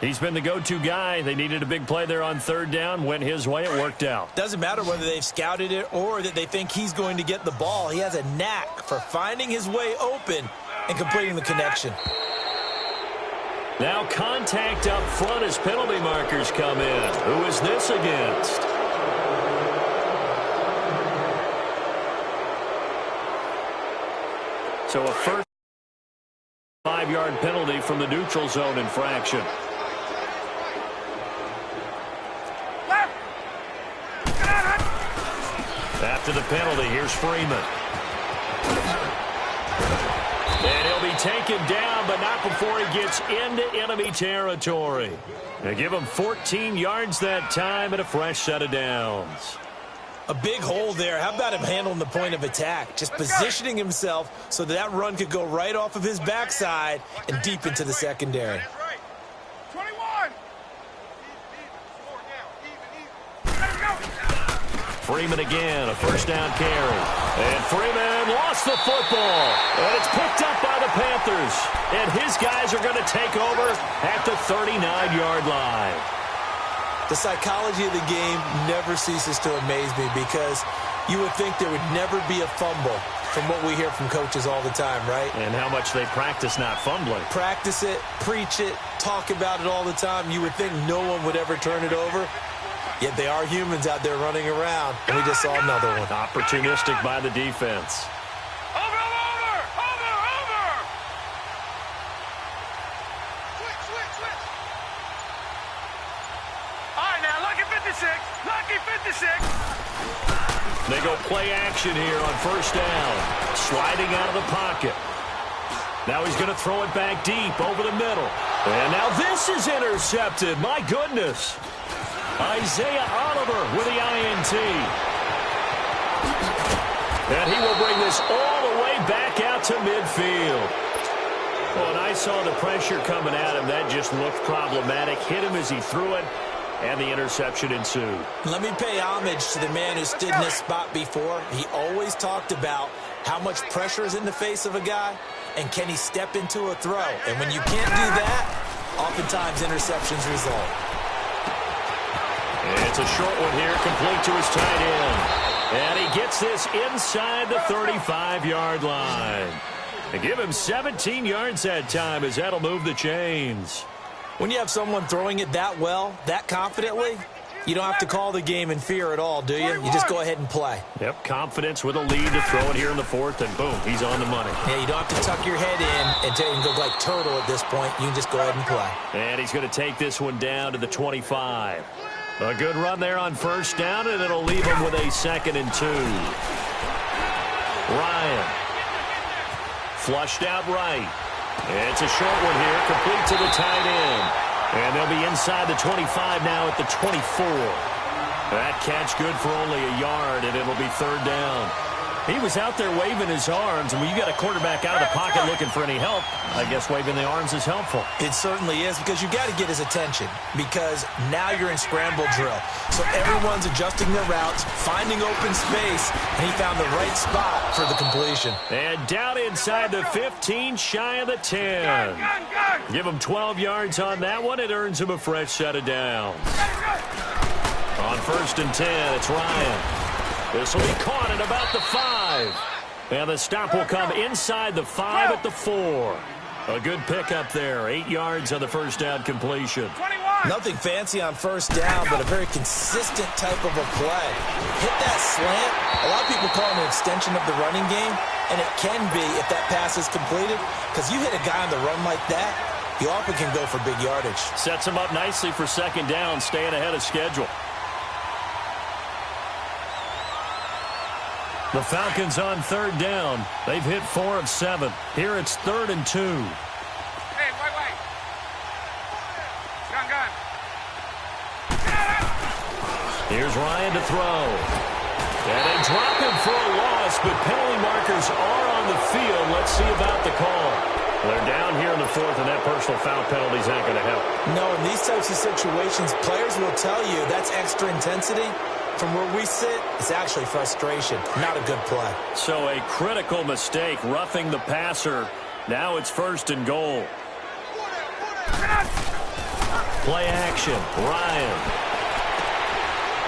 He's been the go-to guy. They needed a big play there on 3rd down. Went his way. It worked out. Doesn't matter whether they've scouted it or that they think he's going to get the ball. He has a knack for finding his way open and completing the connection. Now contact up front as penalty markers come in. Who is this against? So a first 5-yard penalty from the neutral zone infraction. After the penalty, here's Freeman. And he'll be taken down, but not before he gets into enemy territory. They give him 14 yards that time and a fresh set of downs. A big hole there. How about him handling the point of attack? Just positioning himself so that run could go right off of his backside and deep into the secondary. 21. Freeman again, a first down carry. And Freeman lost the football. And it's picked up by the Panthers. And his guys are going to take over at the 39-yard line. The psychology of the game never ceases to amaze me because you would think there would never be a fumble from what we hear from coaches all the time, right? And how much they practice not fumbling. Practice it, preach it, talk about it all the time. You would think no one would ever turn it over. Yet they are humans out there running around, and we just saw another one. Opportunistic by the defense. Over! Switch. All right, now, lucky 56. Lucky 56. They go play action here on first down. Sliding out of the pocket. Now he's going to throw it back deep over the middle. And now this is intercepted. My goodness. Isaiah Oliver with the INT. And he will bring this all the way back out to midfield. Well, and I saw the pressure coming at him. That just looked problematic. Hit him as he threw it, and the interception ensued. Let me pay homage to the man who stood in this spot before. He always talked about how much pressure is in the face of a guy, and can he step into a throw. And when you can't do that, oftentimes interceptions result. It's a short one here, complete to his tight end. And he gets this inside the 35-yard line. They give him 17 yards that time as that'll move the chains. When you have someone throwing it that well, that confidently, you don't have to call the game in fear at all, do you? You just go ahead and play. Yep, confidence with a lead to throw it here in the fourth, and boom, he's on the money. Yeah, you don't have to tuck your head in and go like turtle at this point. You can just go ahead and play. And he's going to take this one down to the 25. A good run there on first down, and it'll leave him with a 2nd and 2. Ryan. Flushed out right. It's a short one here, complete to the tight end. And they'll be inside the 25 now at the 24. That catch good for only a yard, and it'll be 3rd down. He was out there waving his arms, and when you got a quarterback out of the pocket looking for any help, I guess waving the arms is helpful. It certainly is, because you got to get his attention, because now you're in scramble drill. So everyone's adjusting their routes, finding open space, and he found the right spot for the completion. And down inside the 15, shy of the 10. Give him 12 yards on that one. It earns him a fresh set of downs. On 1st and 10, it's Ryan. This will be caught at about the 5. And the stop will come inside the 5 at the 4. A good pickup there. 8 yards on the first down completion. 21. Nothing fancy on first down, but a very consistent type of a play. Hit that slant. A lot of people call it an extension of the running game, and it can be if that pass is completed, because you hit a guy on the run like that, you often can go for big yardage. Sets him up nicely for 2nd down, staying ahead of schedule. The Falcons on 3rd down. They've hit 4 of 7. Here it's 3rd and 2. Hey, wait. Gun. Here's Ryan to throw. And they drop him for a loss, but penalty markers are on the field. Let's see about the call. They're down here in the 4th, and that personal foul penalty's not going to help. No, in these types of situations, players will tell you that's extra intensity. From where we sit, it's actually frustration. Not a good play. So a critical mistake, roughing the passer. Now it's 1st and goal. Play action. Ryan.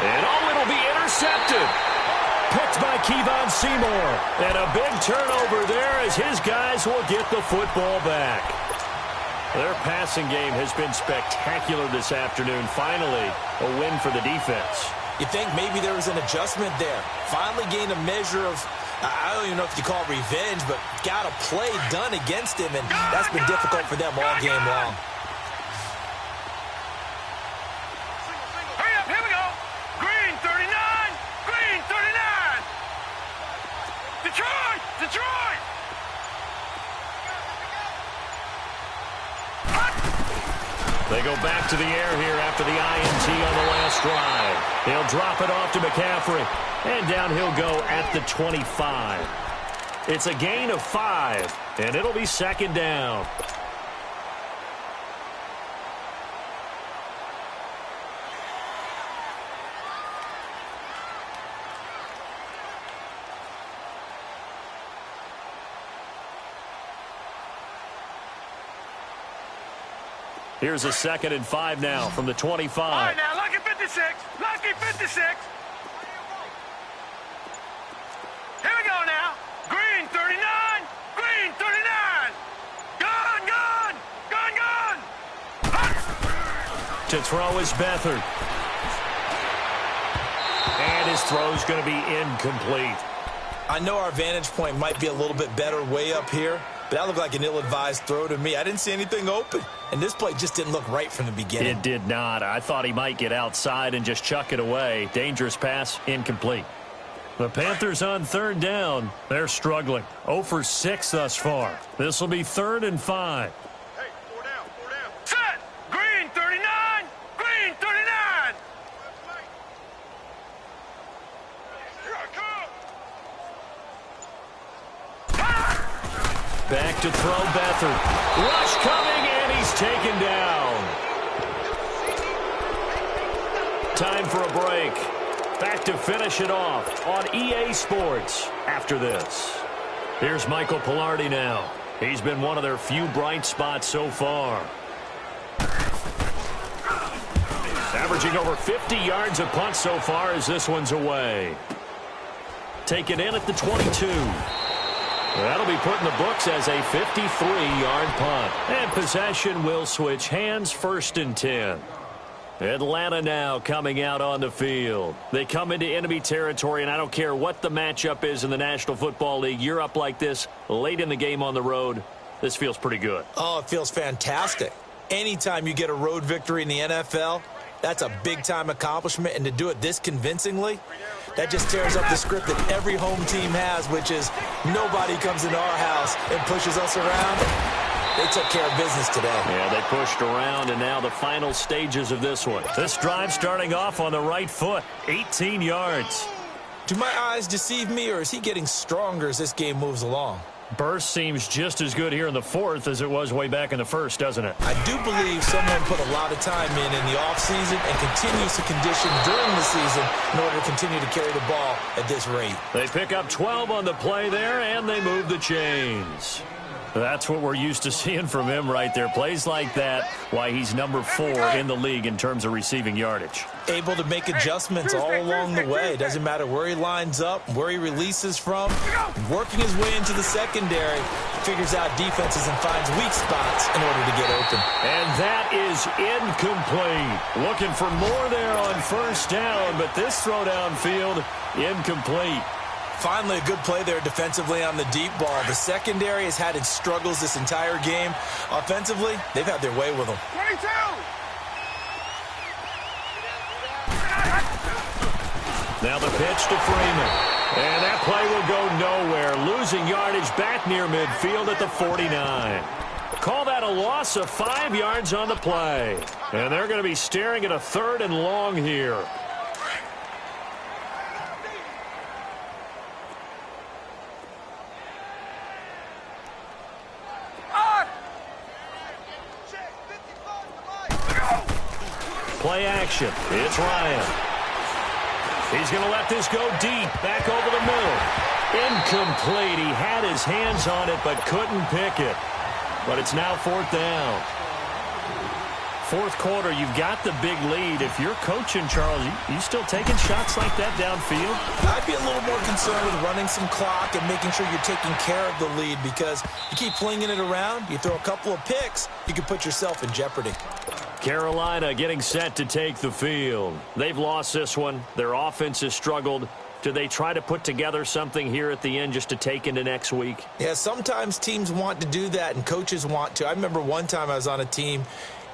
And it'll be intercepted. Picked by Kevon Seymour. And a big turnover there as his guys will get the football back. Their passing game has been spectacular this afternoon. Finally, a win for the defense. You think maybe there was an adjustment there. Finally gained a measure of, I don't even know if you call it revenge, but got a play done against him, and that's been difficult for them all game long. Hurry up, here we go. Green 39. Green 39. Detroit. They go back to the air here after the INT on the last drive. He'll drop it off to McCaffrey. And down he'll go at the 25. It's a gain of 5, and it'll be 2nd down. Here's a 2nd and 5 now from the 25. All right, now, lucky 56. Lucky 56. Here we go now. Green 39. Green 39. Gun. To throw is Beathard. And his throw's going to be incomplete. I know our vantage point might be a little bit better way up here, but that looked like an ill-advised throw to me. I didn't see anything open, and this play just didn't look right from the beginning. It did not. I thought he might get outside and just chuck it away. Dangerous pass, incomplete. The Panthers on 3rd down. They're struggling. 0 for 6 thus far. This will be 3rd and 5. Hey, 4 down. Set. Green 39. Green 39. Here I come. Back to throw Beathard. Rush coming, and he's taken down. Time for a break. Back to finish it off on EA Sports after this. Here's Michael Pilardi now. He's been one of their few bright spots so far. averaging over 50 yards a punt so far as this one's away. Taken in at the 22. That'll be put in the books as a 53-yard punt. And possession will switch hands, 1st and 10. Atlanta now coming out on the field. They come into enemy territory, and I don't care what the matchup is in the National Football League. You're up like this late in the game on the road. This feels pretty good. Oh, it feels fantastic. Anytime you get a road victory in the NFL, that's a big-time accomplishment, and to do it this convincingly, that just tears up the script that every home team has, which is nobody comes into our house and pushes us around. They took care of business today. Yeah, they pushed around, and now the final stages of this one. This drive starting off on the right foot, 18 yards. Do my eyes deceive me, or is he getting stronger as this game moves along? Burst seems just as good here in the 4th as it was way back in the 1st, doesn't it? I do believe someone put a lot of time in the offseason and continues to condition during the season in order to continue to carry the ball at this rate. They pick up 12 on the play there, and they move the chains. That's what we're used to seeing from him right there. Plays like that, why he's number 4 in the league in terms of receiving yardage. Able to make adjustments all along the way. Doesn't matter where he lines up, where he releases from. Working his way into the secondary, figures out defenses and finds weak spots in order to get open. And that is incomplete. Looking for more there on 1st down, but this throw downfield, incomplete. Finally, a good play there defensively on the deep ball. The secondary has had its struggles this entire game. Offensively, they've had their way with them. 22! Now the pitch to Freeman. And that play will go nowhere. Losing yardage back near midfield at the 49. Call that a loss of 5 yards on the play. And they're going to be staring at a 3rd and long here. Play action. It's Ryan. He's going to let this go deep. Back over the middle. Incomplete. He had his hands on it but couldn't pick it. But it's now 4th down. 4th quarter, you've got the big lead. If you're coaching, Charles, you still taking shots like that downfield? I'd be a little more concerned with running some clock and making sure you're taking care of the lead, because you keep flinging it around, you throw a couple of picks, you can put yourself in jeopardy. Carolina getting set to take the field. They've lost this one. Their offense has struggled. Do they try to put together something here at the end just to take into next week? Yeah, sometimes teams want to do that and coaches want to. I remember one time I was on a team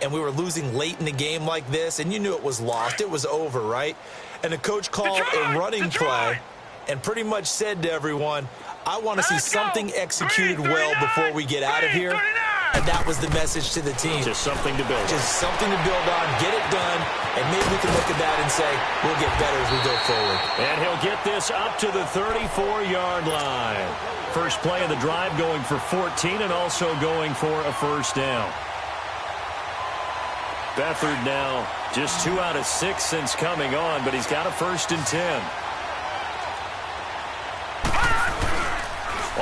and we were losing late in the game like this, and you knew it was lost. It was over, right? And the coach called a running play and pretty much said to everyone, I want to see something executed well before we get out of here. And that was the message to the team. Just something to build. Just something to build on, get it done, and maybe we can look at that and say, we'll get better as we go forward. And he'll get this up to the 34-yard line. First play of the drive going for 14 and also going for a 1st down. Beathard now just 2 out of 6 since coming on, but he's got a 1st and 10.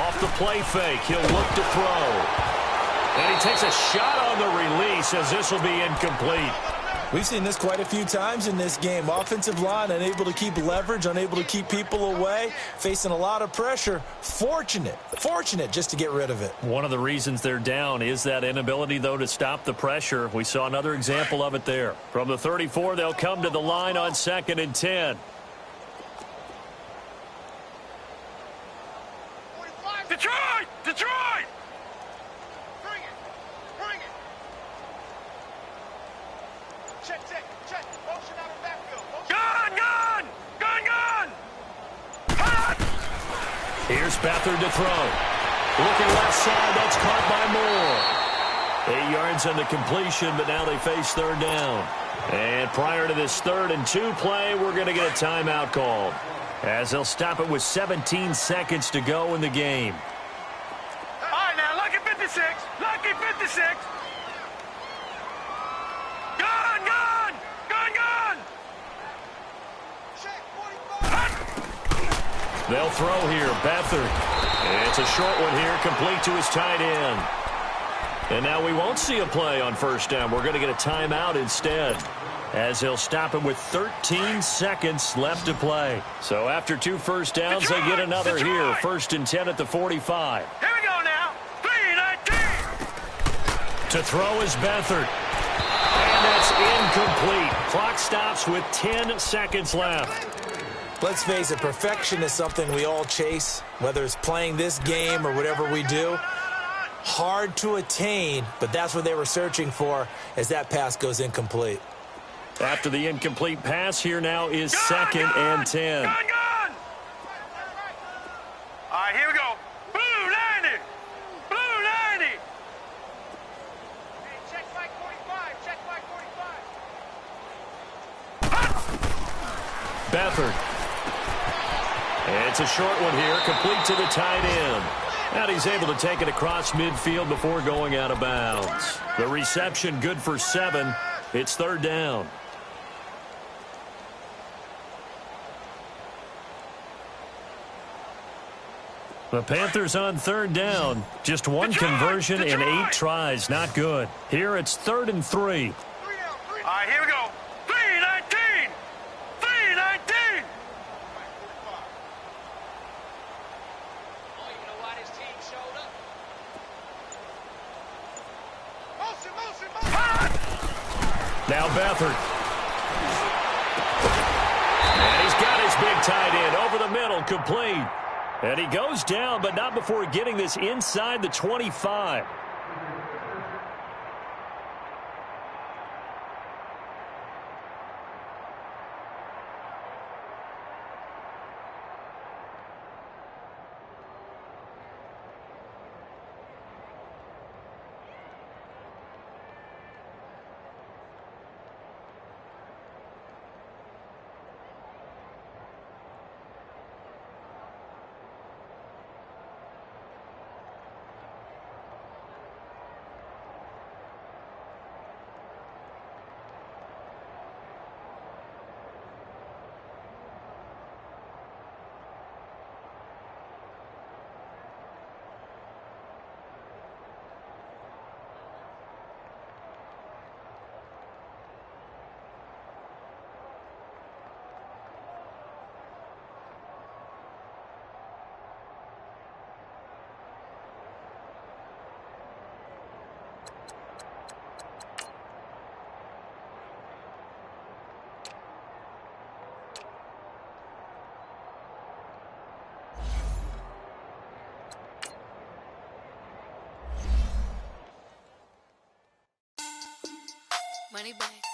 Off the play fake, he'll look to throw. And he takes a shot on the release as this will be incomplete. We've seen this quite a few times in this game. Offensive line unable to keep leverage, unable to keep people away, facing a lot of pressure. Fortunate just to get rid of it. One of the reasons they're down is that inability, though, to stop the pressure. We saw another example of it there. From the 34, they'll come to the line on 2nd and 10. Detroit! Detroit! Check. Motion out of backfield. Gun! Here's Beathard to throw. Looking left side, that's caught by Moore. 8 yards on the completion, but now they face 3rd down. And prior to this 3rd and 2 play, we're going to get a timeout called, as they'll stop it with 17 seconds to go in the game. All right, now, lucky 56. Lucky 56. They'll throw here. Beathard. It's a short one here, complete to his tight end. And now we won't see a play on 1st down. We're going to get a timeout instead. as he'll stop him with 13 seconds left to play. So after 2 first downs, they get another here. 1st and 10 at the 45. Here we go now. 3-19. To throw is Beathard. And that's incomplete. Clock stops with 10 seconds left. Let's face it, perfection is something we all chase, whether it's playing this game or whatever we do. Hard to attain, but that's what they were searching for as that pass goes incomplete. After the incomplete pass, here now is 2nd and 10. Gun! All right, here we go. Blue 90. Blue 90. Hey, check flag 45. Check flag 45. Beathard. It's a short one here, complete to the tight end. And he's able to take it across midfield before going out of bounds. The reception good for 7. It's 3rd down. The Panthers on 3rd down. Just 1 conversion in 8 tries. Not good. Here it's 3rd and 3. All right, here we go. 3-19. 3-19. Now Beathard. And he's got his big tight end over the middle, complete. And he goes down, but not before getting this inside the 25. Money back.